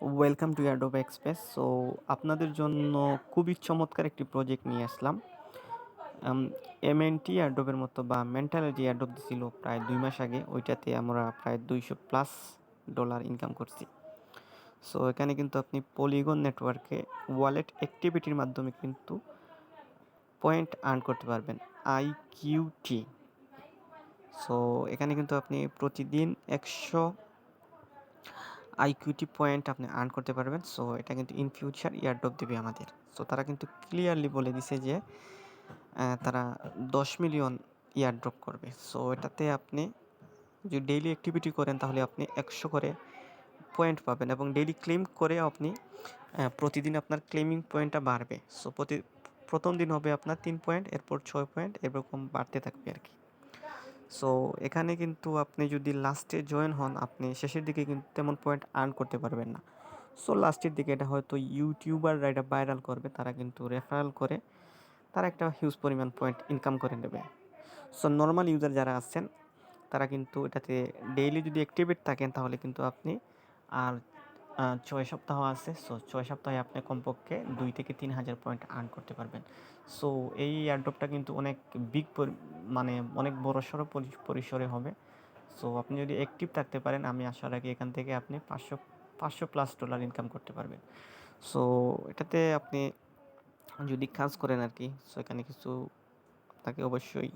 Welcome to Adobe express. So আপনাদের জন্য খুবই চমৎকার একটি প্রজেক্ট নিয়ে আসলাম। এমএনটি অ্যাডোবের মতো বা মেন্টালিটি অ্যাডোব দিছিল প্রায় 2 মাস আগে, ওইটাতে আমরা প্রায় $200+ ইনকাম করছি। সো এখানে কিন্তু আপনি পলিগন নেটওয়ার্কে ওয়ালেট অ্যাক্টিভিটির মাধ্যমে কিন্তু পয়েন্ট আর্ন করতে পারবেন, IQT। সো এখানে কিন্তু আপনি প্রতিদিন 100 IQT পয়েন্ট আপনি আর্ন করতে পারবেন। সো এটা কিন্তু ইন ফিউচার এয়ারড্রপ দেবে আমাদের। সো তারা কিন্তু ক্লিয়ারলি বলে দিছে যে তারা 10 মিলিয়ন এয়ারড্রপ করবে। সো এটাতে আপনি যদি ডেইলি অ্যাক্টিভিটি করেন তাহলে আপনি 100 করে পয়েন্ট পাবেন এবং ডেইলি ক্লেম করে আপনি প্রতিদিন আপনার ক্লেমিং পয়েন্টটা বাড়বে। সো প্রথম দিন হবে আপনার 3 পয়েন্ট, এরপর 6 পয়েন্ট, এরকম বাড়তে থাকবে আর কি। সো এখানে কিন্তু আপনি যদি লাস্টে জয়েন হন, আপনি শেষের দিকে কিন্তু তেমন পয়েন্ট আর্ন করতে পারবেন না। সো লাস্টের দিকে এটা হয়তো ইউটিউবাররা এটা ভাইরাল করবে, তারা কিন্তু রেফারেল করে তারা একটা হিউজ পরিমাণ পয়েন্ট ইনকাম করে নেবে। সো নর্মাল ইউজার যারা আছেন তারা কিন্তু এটাতে ডেইলি যদি অ্যাক্টিভেট থাকেন তাহলে কিন্তু আপনি আর 6 সপ্তাহ আছে। সো 6 সপ্তাহে আপনি কমপক্ষে 2 থেকে 3 হাজার পয়েন্ট আর্ন করতে পারবেন। সো এই এয়ারড্রপটা কিন্তু অনেক বিগ মানে অনেক বড়সড় পরিসরে হবে। সো আপনি যদি অ্যাক্টিভ থাকতে পারেন, আমি আশা রাখি এখান থেকে আপনি 500+ ডলার ইনকাম করতে পারবেন। সো এটাতে আপনি যদি কাজ করেন আর কি, সো এখানে কিছু আপনাকে অবশ্যই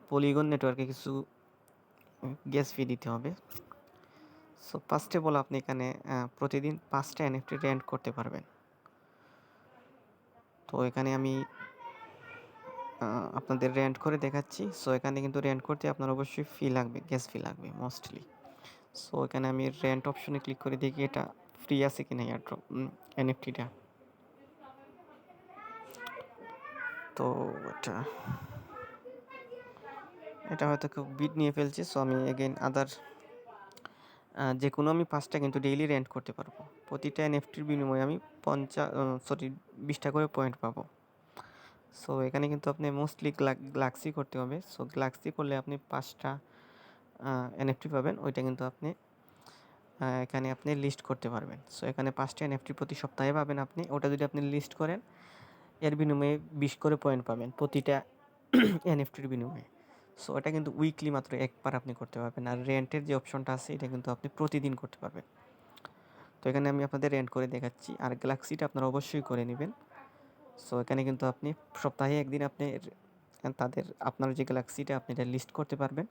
পলিগন নেটওয়ার্কে কিছু গ্যাস ফি দিতে হবে। সো ফার্স্ট অফ অল আপনি এখানে প্রতিদিন 5টা NFT রেন্ট করতে পারবেন। তো এখানে আমি আপনাদের রেন্ট করে দেখাচ্ছি। সো এখানে কিন্তু রেন্ট করতে আপনার অবশ্যই ফি লাগবে, গ্যাস ফি লাগবে মোস্টলি। সো এখানে আমি রেন্ট অপশনে ক্লিক করে দেখি এটা ফ্রি আছে কিনা এয়ারড্রপ এনএফটিটা। তো এটা এটা হয়তো খুব বিট নিয়ে ফেলছে। সো আমি এগেইন আদার যে কোনো আমি 5টা কিন্তু ডেইলি রেন্ট করতে পারবো। প্রতিটা এনএফটির বিনিময়ে আমি 20টা করে পয়েন্ট পাবো। সো এখানে কিন্তু আপনি মোস্টলি গ্লাক্সি করতে হবে। সো গ্লাক্সি করলে আপনি 5টা এনএফটি পাবেন। ওইটা কিন্তু আপনি এখানে আপনি লিস্ট করতে পারবেন। সো এখানে 5টা এনএফটি প্রতি সপ্তাহে পাবেন আপনি। ওটা যদি আপনি লিস্ট করেন, এর বিনিময়ে 20 করে পয়েন্ট পাবেন প্রতিটা এনএফটির বিনিময়ে। সো এটা কিন্তু উইকলি মাত্র একবার আপনি করতে পারবেন। আর রেন্টের যে অপশনটা আছে এটা কিন্তু আপনি প্রতিদিন করতে পারবেন। তো এখানে আমি আপনাদের রেন্ট করে দেখাচ্ছি। আর গ্যালাক্সিটা আপনারা অবশ্যই করে নেবেন। সো এখানে কিন্তু আপনি সপ্তাহে একদিন আপনি আপনার যে গ্যালাক্সিটা আপনি এটা লিস্ট করতে পারবেন।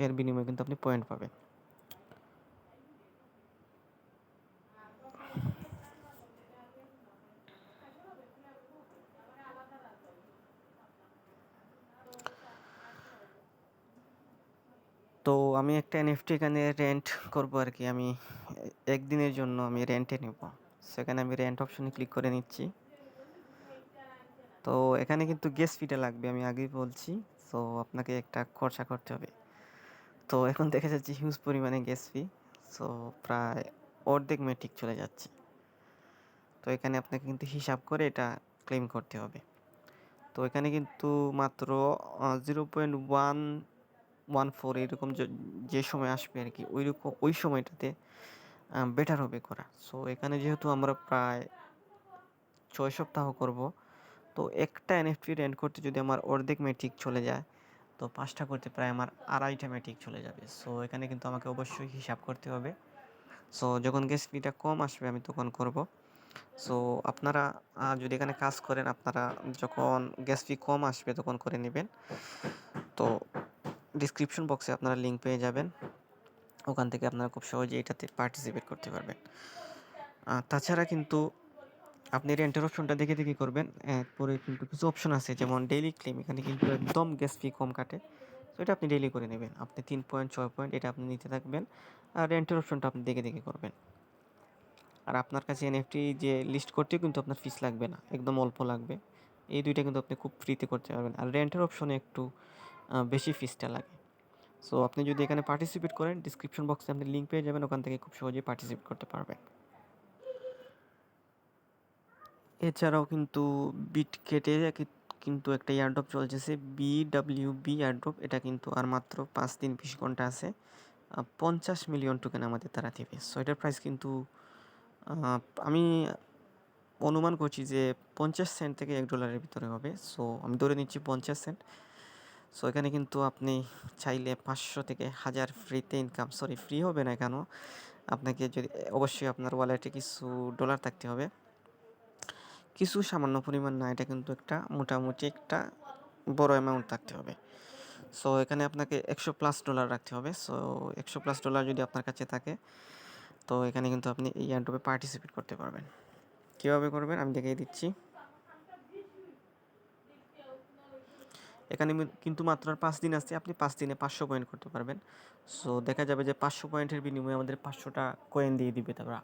এর বিনিময়ে কিন্তু আপনি পয়েন্ট পাবেন। তো আমি একটা এনএফটি এখানে রেন্ট করব আর কি। আমি একদিনের জন্য আমি রেন্টে নেব। সেখানে আমি রেন্ট অপশনে ক্লিক করে নিচ্ছি। তো এখানে কিন্তু গ্যাস ফিটা লাগবে, আমি আগেই বলছি। সো আপনাকে একটা খরচা করতে হবে। তো এখন দেখা যাচ্ছে হিউজ পরিমাণে গ্যাস ফি। সো প্রায় অর্ধেক মেট্রিক চলে যাচ্ছে। তো এখানে আপনাকে কিন্তু হিসাব করে এটা ক্লেম করতে হবে। তো এখানে কিন্তু মাত্র 0.114 এরকম যে সময় আসবে আর কি, ওই সময়টাতে বেটার হবে করা। সো এখানে যেহেতু আমরা প্রায় 6 সপ্তাহ করব, তো একটা এনএফটি রেন্ট করতে যদি আমার অর্ধেক মেট্রিক চলে যায়, তো 5টা করতে প্রায় আমার 2.5টা মেট্রিক চলে যাবে। সো এখানে কিন্তু আমাকে অবশ্যই হিসাব করতে হবে। সো যখন গ্যাস ফিটা কম আসবে আমি তখন করব। সো আপনারা যদি এখানে কাজ করেন, আপনারা যখন গ্যাস ফি কম আসবে তখন করে নেবেন। তো ডিসক্রিপশন বক্সে আপনারা লিঙ্ক পেয়ে যাবেন, ওখান থেকে আপনারা খুব সহজেই এটাতে পার্টিসিপেট করতে পারবেন। তাছাড়া কিন্তু আপনি রেন্টের অপশনটা দেখে দেখে করবেন। এরপরে কিন্তু কিছু অপশন আছে যেমন ডেইলি ক্লেম, এখানে কিন্তু একদম গ্যাস ফি কম কাটে। তো এটা আপনি ডেইলি করে নেবেন। আপনি 3 পয়েন্ট 6 পয়েন্ট এটা আপনি নিতে থাকবেন। আর রেন্টের অপশনটা আপনি দেখে দেখে করবেন। আর আপনার কাছে এনএফটি যে লিস্ট করতেও কিন্তু আপনার ফিস লাগবে না, একদম অল্প লাগবে। এই দুইটা কিন্তু আপনি খুব ফ্রিতে করতে পারবেন। আর রেন্টের অপশনে একটু বেশি ফিসটা লাগে। সো আপনি যদি এখানে পার্টিসিপেট করেন, ডিসক্রিপশন বক্সে আপনি লিঙ্ক পেয়ে যাবেন, ওখান থেকে খুব সহজেই পার্টিসিপেট করতে পারবেন। এছাড়াও কিন্তু বিটকেটে কিন্তু একটা এয়ারড্রপ চলতেছে, BWB এয়ারড্রপ। এটা কিন্তু আর মাত্র 5 দিন 20 ঘন্টা আছে। 50 মিলিয়ন টোকেন আমাদের তারা দেবে। সো এটার প্রাইস কিন্তু আমি অনুমান করছি যে 50 সেন্ট থেকে $1 ভিতরে হবে। সো আমি ধরে নিচ্ছি 50 সেন্ট। সো এখানে কিন্তু আপনি চাইলে 500 থেকে 1000 ফ্রিতে ইনকাম, সরি ফ্রি হবে না কেন, আপনাকে যদি অবশ্যই আপনার ওয়ালেটে কিছু ডলার থাকতে হবে। কিছু সামান্য পরিমাণ না, এটা কিন্তু একটা মোটামুটি একটা বড় অ্যামাউন্ট থাকতে হবে। সো এখানে আপনাকে $100+ রাখতে হবে। সো $100+ যদি আপনার কাছে থাকে, তো এখানে কিন্তু আপনি এই এয়ারড্রপে পার্টিসিপেট করতে পারবেন। কীভাবে করবেন আমি দেখিয়ে দিচ্ছি। এখানে কিন্তু মাত্র আর 5 দিন আছে, আপনি 5 দিনে 500 পয়েন্ট করতে পারবেন। সো দেখা যাবে যে 500 পয়েন্টের বিনিময়ে আমাদের 500টা কয়েন দিয়ে দিবে তারা।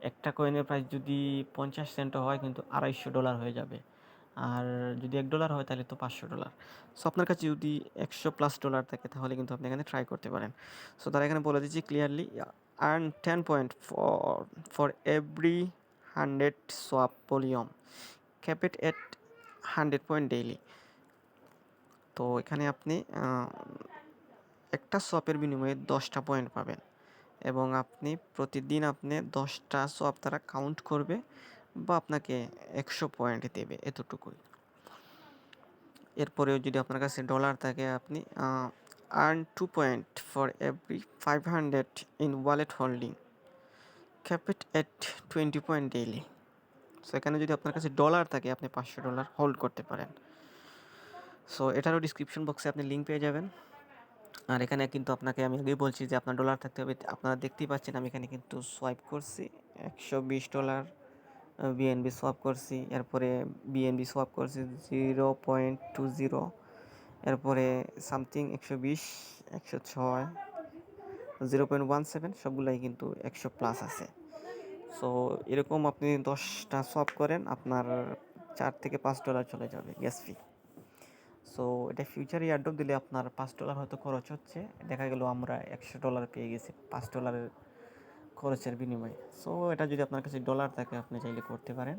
একটা কয়েনের প্রাইস যদি 50 সেন্টও হয় কিন্তু $250 হয়ে যাবে। আর যদি $1 হয় তাহলে তো $500। সো আপনার কাছে যদি $100+ থাকে তাহলে কিন্তু আপনি এখানে ট্রাই করতে পারেন। সো তারা এখানে বলে দিচ্ছি clearly, earn 10 point for every 100 swap volume, cap it at 100 point daily. তো এখানে আপনি একটা সোয়াপের বিনিময়ে 10টা পয়েন্ট পাবেন এবং আপনি প্রতিদিন আপনি 10টা সোয়াপ তারা কাউন্ট করবে বা আপনাকে 100 পয়েন্ট দেবে, এতটুকুই। এরপরেও যদি আপনার কাছে ডলার থাকে, আপনি earn 2 point for every 500 in wallet holding, cap it at 20 point daily. So এখানে যদি আপনার কাছে ডলার থাকে আপনি $500 হোল্ড করতে পারেন। সো এটারও ডিসক্রিপশন বক্সে আপনি লিঙ্ক পেয়ে যাবেন। আর এখানে কিন্তু আপনাকে আমি আগেই বলছি যে আপনার ডলার থাকতে হবে। আপনারা দেখতেই পাচ্ছেন আমি এখানে কিন্তু সোয়াইপ করছি $120 বিএনবি সোয়াপ করছি, এরপরে বিএনবি সোয়াপ করছি 0.20, এরপরে সামথিং 120, 106, 0.17, সবগুলাই কিন্তু 100+ আছে। সো এরকম আপনি 10টা সোয়াপ করেন, আপনার $4 থেকে $5 চলে যাবে গ্যাস ফি। সো এটা ফিউচার এয়ারড্রপ দিলে আপনার $5 হয়তো খরচ হচ্ছে, দেখা গেল আমরা $100 পেয়ে গেছি $5 খরচের বিনিময়ে। সো এটা যদি আপনার কাছে ডলার থাকে আপনি চাইলে করতে পারেন।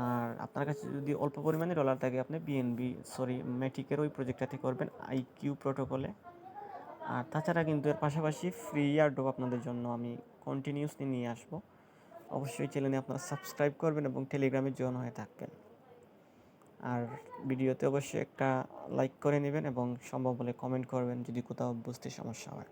আর আপনার কাছে যদি অল্প পরিমাণে ডলার থাকে আপনি ম্যাটিকের ওই প্রজেক্টটাতে করবেন, আইকিউ প্রোটোকলে। আর তাছাড়া কিন্তু এর পাশাপাশি ফ্রি এয়ারড্রপ আপনাদের জন্য আমি কন্টিনিউসলি নিয়ে আসবো। অবশ্যই চ্যানেলে আপনারা সাবস্ক্রাইব করবেন এবং টেলিগ্রামে জয়েন হয়ে থাকবেন। আর ভিডিওতে অবশ্যই একটা লাইক করে নেবেন এবং সম্ভব হলে কমেন্ট করবেন যদি কোথাও বুঝতে সমস্যা হয়।